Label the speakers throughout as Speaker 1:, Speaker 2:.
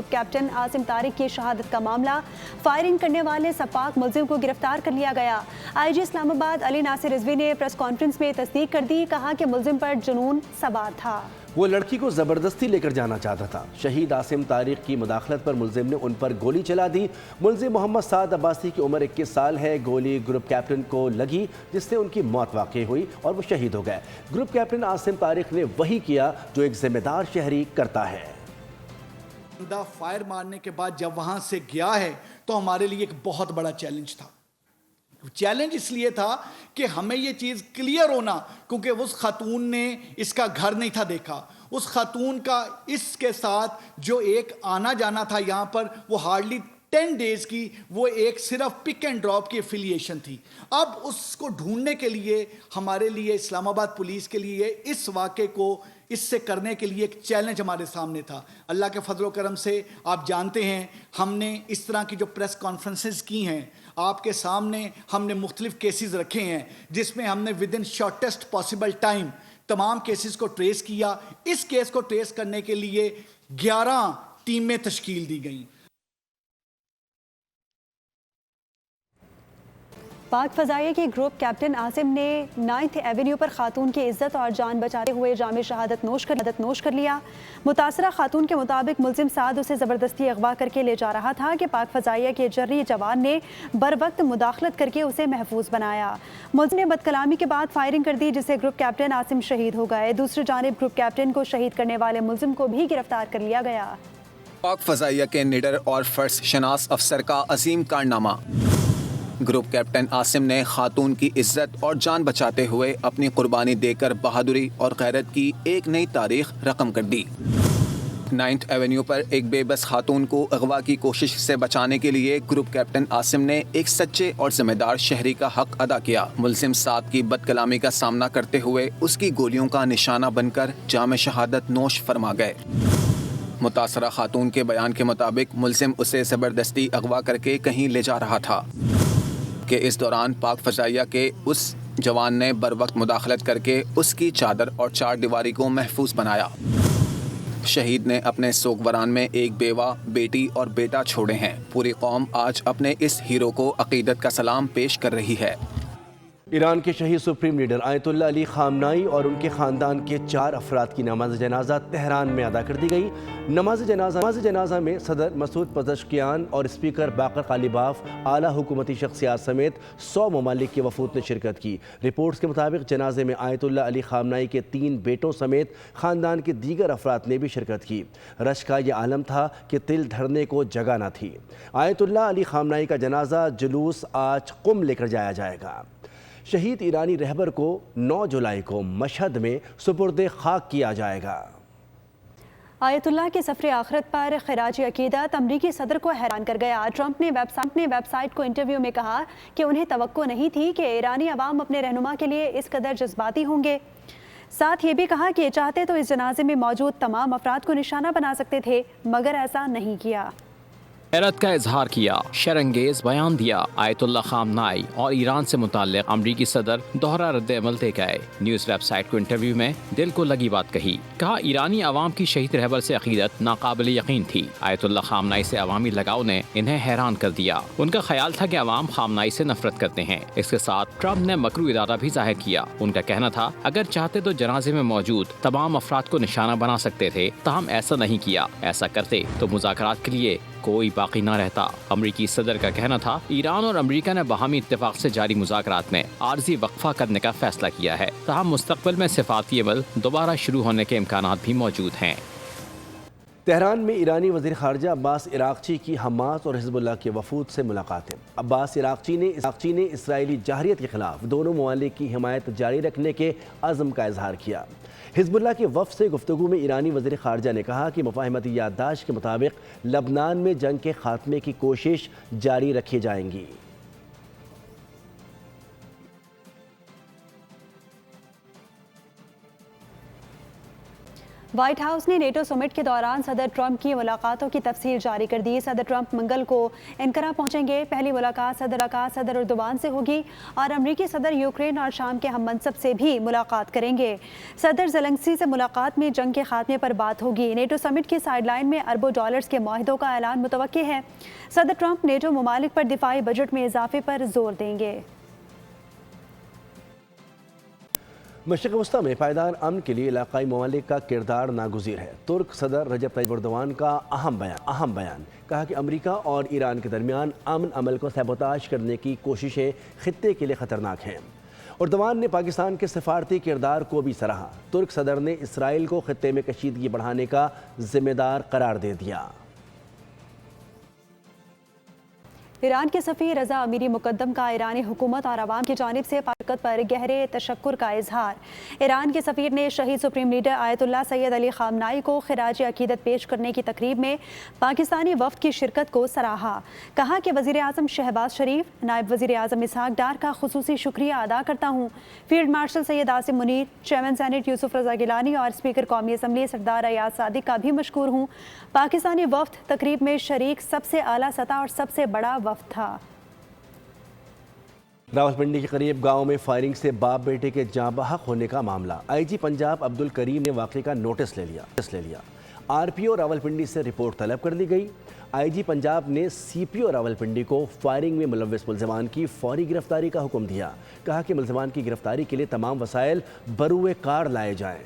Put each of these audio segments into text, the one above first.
Speaker 1: Group captain Asim Tariq کی شہادت کا معاملہ، فائرنگ کرنے والے سپاک ملزم کو گرفتار کر لیا گیا۔ آئی جی اسلام آباد علی ناصر رضوی نے پریس کانفرنس میں تصدیق کر دی، کہا کہ ملزم پر جنون سوار تھا۔
Speaker 2: وہ لڑکی کو زبردستی لے کر جانا چاہتا تھا۔ شہید عاصم طارق کی مداخلت پر ملزم نے ان پر گولی چلا دی۔ ملزم محمد سعد عباسی کی عمر 21 سال ہے۔ گولی گروپ کیپٹن کو لگی جس سے ان کی موت واقع ہوئی اور وہ شہید ہو گئے۔ گروپ کیپٹن عاصم طارق نے وہی کیا جو ایک ذمہ دار شہری کرتا ہے۔
Speaker 3: بندہ فائر مارنے کے بعد جب وہاں سے گیا ہے تو ہمارے لیے ایک بہت بڑا چیلنج تھا۔ چیلنج اس لیے تھا کہ ہمیں یہ چیز کلیئر ہونا، کیونکہ اس خاتون نے اس کا گھر نہیں تھا دیکھا، اس خاتون کا اس کے ساتھ جو ایک آنا جانا تھا یہاں پر وہ ہارڈلی 10 ڈیز کی، وہ ایک صرف پک اینڈ ڈراپ کی افیلیشن تھی۔ اب اس کو ڈھونڈنے کے لیے ہمارے لیے اسلام آباد پولیس کے لیے اس واقعے کو اس سے کرنے کے لیے ایک چیلنج ہمارے سامنے تھا۔ اللہ کے فضل و کرم سے آپ جانتے ہیں ہم نے اس طرح کی جو پریس کانفرنسز کی ہیں، آپ کے سامنے ہم نے مختلف کیسز رکھے ہیں جس میں ہم نے ودن شارٹیسٹ پاسبل ٹائم تمام کیسز کو ٹریس کیا۔ اس کیس کو ٹریس کرنے کے لیے 11 ٹیمیں تشکیل دی گئیں۔
Speaker 1: پاک فضائیہ کے گروپ کیپٹن عاصم نے 9 ایونیو پر خاتون کی عزت اور جان بچاتے ہوئے جام شہادت نوش کر لیا۔ متاثرہ خاتون کے مطابق ملزم سعد اسے زبردستی اغوا کر کے لے جا رہا تھا کہ پاک فضائیہ کے جرری جوان نے بروقت مداخلت کر کے اسے محفوظ بنایا۔ ملزم نے بدکلامی کے بعد فائرنگ کر دی جس سے گروپ کیپٹن عاصم شہید ہو گئے۔ دوسری جانب گروپ کیپٹن کو شہید کرنے والے ملزم کو بھی گرفتار کر لیا گیا۔
Speaker 4: پاک فضائیہ کے نڈر اور فرض شناس افسر کا عظیم کارنامہ۔ گروپ کیپٹن عاصم نے خاتون کی عزت اور جان بچاتے ہوئے اپنی قربانی دے کر بہادری اور غیرت کی ایک نئی تاریخ رقم کر دی۔ 9 ایونیو پر ایک بے بس خاتون کو اغوا کی کوشش سے بچانے کے لیے گروپ کیپٹن عاصم نے ایک سچے اور ذمہ دار شہری کا حق ادا کیا۔ ملزم سعد کی بد کلامی کا سامنا کرتے ہوئے اس کی گولیوں کا نشانہ بن کر جام شہادت نوش فرما گئے۔ متاثرہ خاتون کے بیان کے مطابق ملزم اسے زبردستی اغوا کر کے کہیں لے جا رہا تھا کہ اس دوران پاک فضائیہ کے اس جوان نے بروقت مداخلت کر کے اس کی چادر اور 4 دیواری کو محفوظ بنایا۔ شہید نے اپنے سوگواران میں ایک بیوہ، بیٹی اور بیٹا چھوڑے ہیں۔ پوری قوم آج اپنے اس ہیرو کو عقیدت کا سلام پیش کر رہی ہے۔
Speaker 2: ایران کے شہید سپریم لیڈر آیت اللہ علی خامنائی اور ان کے خاندان کے 4 افراد کی نماز جنازہ تہران میں ادا کر دی گئی۔ نماز جنازہ میں صدر مسعود پزشکیان اور اسپیکر باقر قالیباف، اعلیٰ حکومتی شخصیات سمیت 100 ممالک کے وفود نے شرکت کی۔ رپورٹس کے مطابق جنازے میں آیت اللہ علی خامنائی کے 3 بیٹوں سمیت خاندان کے دیگر افراد نے بھی شرکت کی۔ رشک کا یہ عالم تھا کہ تل دھرنے کو جگہ نہ تھی۔ آیت اللہ علی خامنائی کا جنازہ جلوس آج قم لے کر جایا جائے گا۔ شہید ایرانی رہبر کو 9 جولائی کو مشہد میں سپرد خاک کیا جائے گا۔
Speaker 1: آیت اللہ کے سفر آخرت پر خراج عقیدت امریکی صدر کو حیران کر گیا۔ ٹرمپ نے ویب سائٹ کو انٹرویو میں کہا کہ انہیں توقع نہیں تھی کہ ایرانی عوام اپنے رہنما کے لیے اس قدر جذباتی ہوں گے۔ ساتھ یہ بھی کہا کہ چاہتے تو اس جنازے میں موجود تمام افراد کو نشانہ بنا سکتے تھے مگر ایسا نہیں کیا۔
Speaker 5: حیرت کا اظہار کیا، شرانگیز بیان دیا۔ آیت اللہ خامنائی اور ایران سے متعلق امریکی صدر دوہرا رد عمل دے گئے۔ نیوز ویب سائٹ کو انٹرویو میں دل کو لگی بات کہی۔ کہا ایرانی عوام کی شہید رہبر سے عقیدت ناقابل یقین تھی۔ آیت اللہ خامنائی سے عوامی لگاؤ نے انہیں حیران کر دیا۔ ان کا خیال تھا کہ عوام خامنائی سے نفرت کرتے ہیں۔ اس کے ساتھ ٹرمپ نے مکرو ارادہ بھی ظاہر کیا۔ ان کا کہنا تھا اگر چاہتے تو جنازے میں موجود تمام افراد کو نشانہ بنا سکتے تھے، تاہم ایسا نہیں کیا۔ ایسا کرتے تو مذاکرات کے لیے کوئی باقی نہ رہتا۔ امریکی صدر کا کہنا تھا ایران اور امریکہ نے باہمی اتفاق سے جاری مذاکرات میں عارضی وقفہ کرنے کا فیصلہ کیا ہے، تاہم مستقبل میں سفارتی عمل دوبارہ شروع ہونے کے امکانات بھی موجود ہیں۔
Speaker 2: تہران میں ایرانی وزیر خارجہ عباس عراقچی کی حماس اور حزب اللہ کے وفود سے ملاقات ہے۔ عباس عراقچی نے اسرائیلی جارحیت کے خلاف دونوں ممالک کی حمایت جاری رکھنے کے عزم کا اظہار کیا۔ حزب اللہ کے وفد سے گفتگو میں ایرانی وزیر خارجہ نے کہا کہ مفاہمتی یادداشت کے مطابق لبنان میں جنگ کے خاتمے کی کوشش جاری رکھی جائیں گی۔
Speaker 1: وائٹ ہاؤس نے نیٹو سمٹ کے دوران صدر ٹرمپ کی ملاقاتوں کی تفصیل جاری کر دی۔ صدر ٹرمپ منگل کو انقرہ پہنچیں گے۔ پہلی ملاقات صدر اردوان سے ہوگی اور امریکی صدر یوکرین اور شام کے ہم منصب سے بھی ملاقات کریں گے۔ صدر زیلنسکی سے ملاقات میں جنگ کے خاتمے پر بات ہوگی۔ نیٹو سمٹ کی سائیڈ لائن میں اربوں ڈالرز کے معاہدوں کا اعلان متوقع ہے۔ صدر ٹرمپ نیٹو ممالک پر دفاعی بجٹ میں اضافے پر زور دیں گے۔
Speaker 2: مشرق وسطی میں پائیدار امن کے لیے علاقائی ممالک کا کردار ناگزیر ہے۔ ترک صدر رجب طیب اردوان کا اہم بیان کہا کہ امریکہ اور ایران کے درمیان امن عمل کو سیبوتاژ کرنے کی کوششیں خطے کے لیے خطرناک ہیں۔ اردوان نے پاکستان کے سفارتی کردار کو بھی سراہا۔ ترک صدر نے اسرائیل کو خطے میں کشیدگی بڑھانے کا ذمہ دار قرار دے دیا۔
Speaker 1: ایران کے سفیر رضا امیری مقدم کا ایرانی حکومت اور عوام کی جانب سے پاکستان پر گہرے تشکر کا اظہار۔ ایران کے سفیر نے شہید سپریم لیڈر آیت اللہ سید علی خامنائی کو خراج عقیدت پیش کرنے کی تقریب میں پاکستانی وفد کی شرکت کو سراہا۔ کہا کہ وزیر اعظم شہباز شریف، نائب وزیر اعظم اسحاق ڈار کا خصوصی شکریہ ادا کرتا ہوں۔ Field marshal Syed Asim Munir, chairman senate یوسف رضا گیلانی اور اسپیکر قومی اسمبلی سردار ایاز صادق کا بھی مشکور ہوں۔ پاکستانی وفد تقریب میں شریک سب سے اعلیٰ سطح اور سب سے بڑا وفد تھا۔
Speaker 2: راولپنڈی کے قریب گاؤں میں فائرنگ سے باپ بیٹے کے جاں بحق ہونے کا معاملہ۔ آئی جی پنجاب عبد الکریم نے واقعے کا نوٹس لے لیا۔ آر پی او راولپنڈی سے رپورٹ طلب کر لی گئی۔ آئی جی پنجاب نے سی پی او راولپنڈی کو فائرنگ میں ملوث ملزمان کی فوری گرفتاری کا حکم دیا۔ کہا کہ ملزمان کی گرفتاری کے لیے تمام وسائل بروئے کار لائے جائیں۔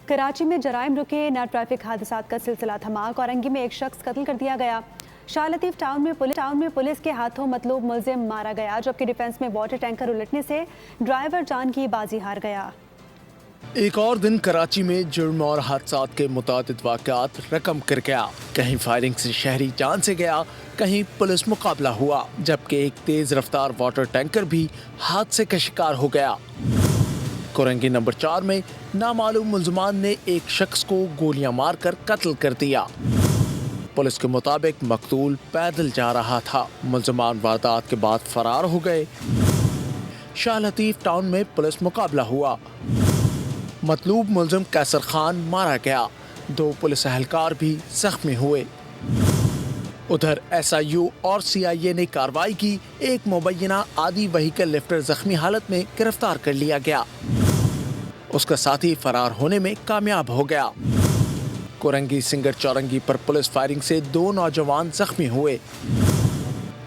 Speaker 1: کراچی میں جرائم رکے نہ ٹریفک حادثات کا سلسلہ تھما۔ کورنگی میں ایک شخص قتل کر دیا گیا۔ شاہ لطیف ٹاؤن میں پولیس کے ہاتھوں مطلوب ملزم مارا گیا، جبکہ ڈیفنس میں واٹر ٹینکر الٹنے سے ڈرائیور جان کی بازی ہار گیا۔
Speaker 6: ایک اور دن کراچی میں جرم اور حادثات کے متعدد واقعات رقم کر گیا۔ کہیں فائرنگ سے شہری جان سے گیا، کہیں پولیس مقابلہ ہوا، جبکہ ایک تیز رفتار واٹر ٹینکر بھی حادثے کا شکار ہو گیا۔ کورنگی نمبر 4 میں نامعلوم ملزمان نے ایک شخص کو گولیاں مار کر قتل کر دیا۔ پولیس کے مطابق مقتول پیدل جا رہا تھا۔ ملزمان واردات کے بعد فرار ہو گئے۔ شاہ لطیف ٹاؤن میں پولیس مقابلہ ہوا۔ مطلوب ملزم قیصر خان مارا گیا، 2 پولیس اہلکار بھی زخمی ہوئے۔ ادھر ایس آئی یو اور سی آئی اے نے کارروائی کی، ایک مبینہ آدی وہیکل لفٹر زخمی حالت میں گرفتار کر لیا گیا۔ اس کا ساتھی فرار ہونے میں کامیاب ہو گیا۔ کورنگی سنگر چورنگی پر پولیس فائرنگ سے 2 نوجوان زخمی ہوئے۔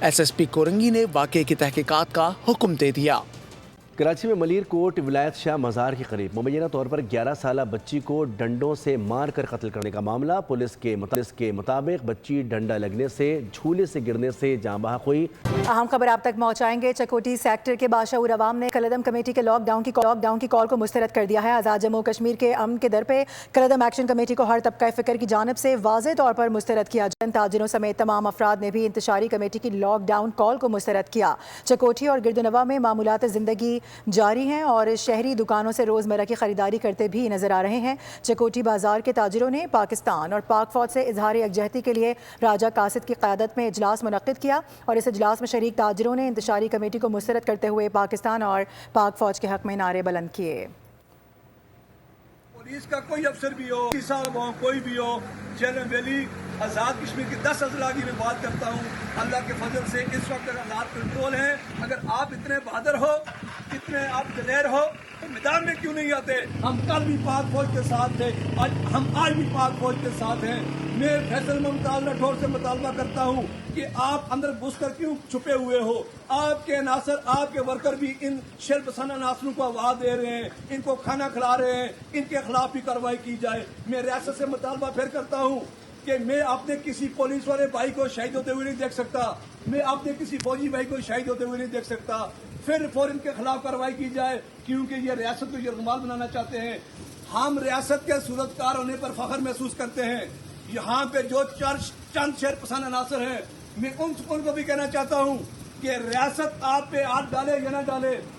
Speaker 6: ایس ایس پی کورنگی نے واقعے کی تحقیقات کا حکم دے دیا۔
Speaker 2: کراچی میں ملیر کوٹ ولایت شاہ مزار کے قریب مبینہ طور پر 11 سالہ بچی کو ڈنڈوں سے مار کر قتل کرنے کا معاملہ۔ پولیس کے مطابق بچی ڈنڈا لگنے سے جھولے سے گرنے سے جاں بحق ہوئی۔
Speaker 7: اہم خبر آپ تک پہنچائیں گے۔ چکوٹی سیکٹر کے باشعور عوام نے کالعدم کمیٹی کے لاک ڈاؤن کی کال کو مسترد کر دیا ہے۔ آزاد جموں کشمیر کے امن کے در پہ کالعدم ایکشن کمیٹی کو ہر طبقہ فکر کی جانب سے واضح طور پر مسترد کیا جائے۔ تاجروں سمیت تمام افراد نے بھی انتشاری کمیٹی کی لاک ڈاؤن کال کو مسترد کیا۔ چکوٹھی اور گردنواں میں معمولات زندگی جاری ہیں اور شہری دکانوں سے روزمرہ کی خریداری کرتے بھی نظر آ رہے ہیں۔ چکوٹھی بازار کے تاجروں نے پاکستان اور پاک فوج سے اظہار یکجہتی کے لیے راجہ قاصد کی قیادت میں اجلاس منعقد کیا اور اس اجلاس میں شریک تاجروں نے انتشاری کمیٹی کو مسترد کرتے ہوئے پاکستان اور پاک فوج کے حق میں نعرے بلند کیے۔
Speaker 8: پولیس کا کوئی افسر بھی ہو، صاحب ہو، کوئی بھی ہو، چیلنج ویلی آزاد کشمیر کی 10 اضلاع کی میں بات کرتا ہوں، اللہ کے فضل سے اس وقت آزاد کنٹرول ہیں۔ اگر آپ اتنے بہادر ہو، اتنے آپ دلیر ہو تو میدان میں کیوں نہیں آتے؟ ہم کل بھی پاک فوج کے ساتھ تھے، ہم آج بھی پاک فوج کے ساتھ ہیں۔ میں فیصل ممتاز راٹھور سے مطالبہ کرتا ہوں کہ آپ اندر گھس کر کیوں چھپے ہوئے ہو؟ آپ کے عناصر، آپ کے ورکر بھی ان شر پسند عناصروں کو آواز دے رہے ہیں، ان کو کھانا کھلا رہے ہیں، ان کے خلاف بھی کارروائی کی جائے۔ میں ریاست سے مطالبہ پھر کرتا ہوں کہ میں اپنے کسی پولیس والے بھائی کو شہید ہوتے ہوئے نہیں دیکھ سکتا، میں اپنے کسی فوجی بھائی کو شہید ہوتے ہوئے نہیں دیکھ سکتا۔ پھر ان کے خلاف کارروائی کی جائے، کیونکہ یہ ریاست کو یرغمال بنانا چاہتے ہیں۔ ہم ریاست کے صورتکار ہونے پر فخر محسوس کرتے ہیں۔ یہاں پہ جو چند شر پسند عناصر ہیں، میں ان کو بھی کہنا چاہتا ہوں کہ ریاست آپ پہ ہاتھ ڈالے یا نہ ڈالے،